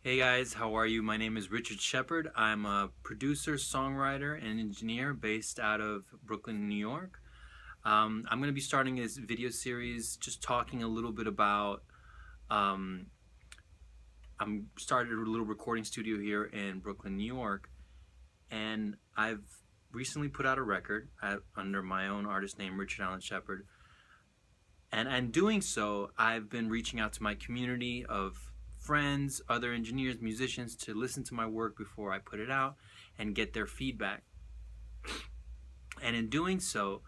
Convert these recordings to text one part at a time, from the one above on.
Hey guys, how are you? My name is Richard Shepard. I'm a producer, songwriter, and engineer based out of Brooklyn, New York. I'm going to be starting this video series just talking a little bit about. Um, I'm started a little recording studio here in Brooklyn, New York, and I've recently put out a record under my own artist name, Richard Allen Shepard. And in doing so, I've been reaching out to my community of friends, other engineers, musicians to listen to my work before I put it out and get their feedback. And in doing so,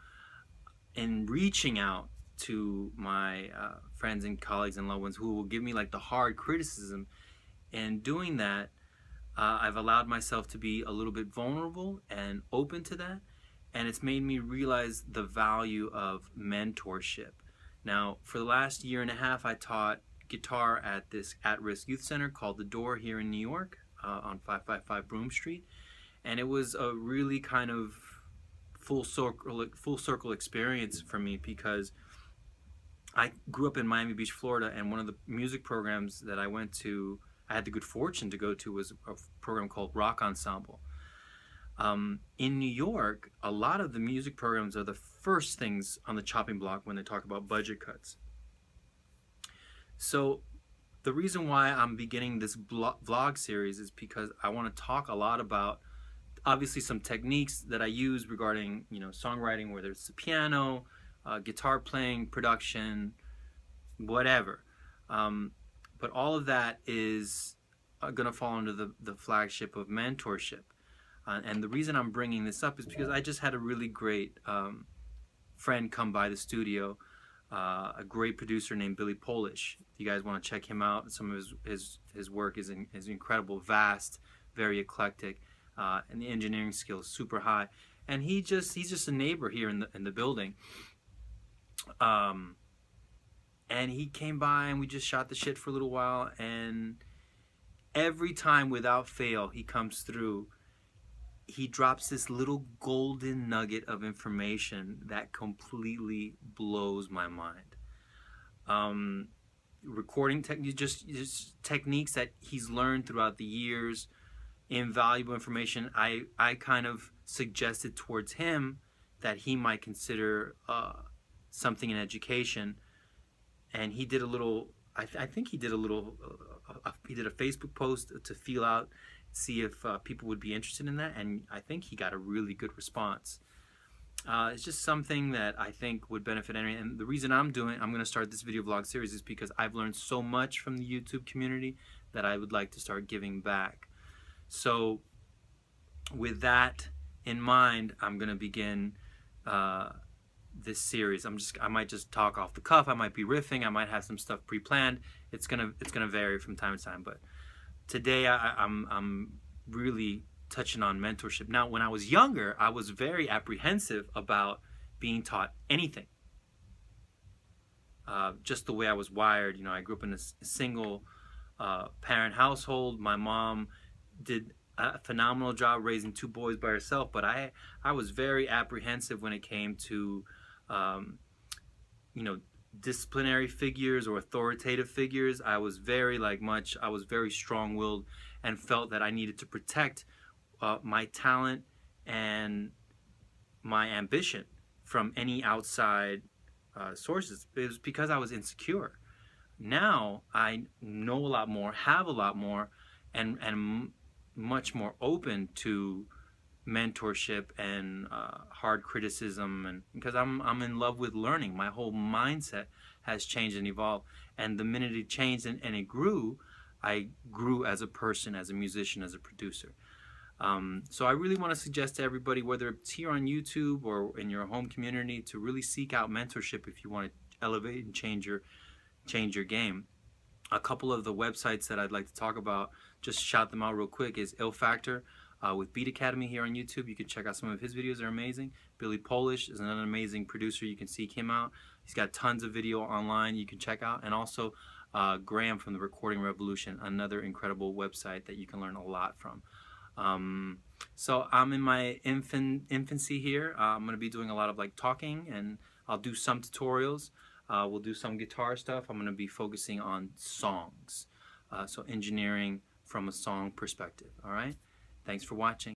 in reaching out to my friends and colleagues and loved ones who will give me like the hard criticism, and doing that, I've allowed myself to be a little bit vulnerable and open to that. And it's made me realize the value of mentorship. Now, for the last year and a half, I taught guitar at this at-risk youth center called The Door here in New York on 555 Broome Street. And it was a really kind of full circle experience for me because I grew up in Miami Beach, Florida, and one of the music programs that I had the good fortune to go to was a program called Rock Ensemble. In New York, a lot of the music programs are the first things on the chopping block when they talk about budget cuts. So the reason why I'm beginning this vlog series is because I want to talk a lot about obviously some techniques that I use regarding songwriting, whether it's the piano, guitar playing, production, whatever. But all of that is going to fall under the flagship of mentorship. And the reason I'm bringing this up is because I just had a really great friend come by the studio, a great producer named Billy Polish. If you guys want to check him out, some of his work is incredible, vast, very eclectic, and the engineering skills super high. And he's just a neighbor here in the building. And he came by and we just shot the shit for a little while. And every time, without fail, he comes through, he drops this little golden nugget of information that completely blows my mind. Recording techniques, just techniques that he's learned throughout the years, invaluable information. I kind of suggested towards him that he might consider something in education, and he did a little. I think he did a little. He did a Facebook post to feel out, see if people would be interested in that, and I think he got a really good response. It's just something that I think would benefit anyone. And the reason I'm going to start this video vlog series is because I've learned so much from the YouTube community that I would like to start giving back. So with that in mind, I'm going to begin this series. I might just talk off the cuff. I might be riffing. I might have some stuff pre-planned. It's gonna vary from time to time. But today I'm really touching on mentorship. Now, when I was younger, I was very apprehensive about being taught anything. Just the way I was wired. I grew up in a single parent household. My mom did a phenomenal job raising two boys by herself, but I was very apprehensive when it came to disciplinary figures or authoritative figures. I was very strong-willed and felt that I needed to protect my talent and my ambition from any outside sources. It was because I was insecure. Now I know a lot more, have a lot more, and much more open to mentorship and hard criticism, and because I'm in love with learning. My whole mindset has changed and evolved, and the minute it changed and it grew, I grew as a person, as a musician, as a producer. So I really want to suggest to everybody, whether it's here on YouTube or in your home community, to really seek out mentorship if you want to elevate and change your game. A couple of the websites that I'd like to talk about, just shout them out real quick, is Ill Factor with Beat Academy here on YouTube. You can check out some of his videos. They're amazing. Billy Polish is another amazing producer. You can seek him out. He's got tons of video online you can check out. And also Graham from the Recording Revolution, another incredible website that you can learn a lot from. So I'm in my infancy here. I'm going to be doing a lot of talking, and I'll do some tutorials. We'll do some guitar stuff. I'm going to be focusing on songs. So engineering from a song perspective. All right? Thanks for watching.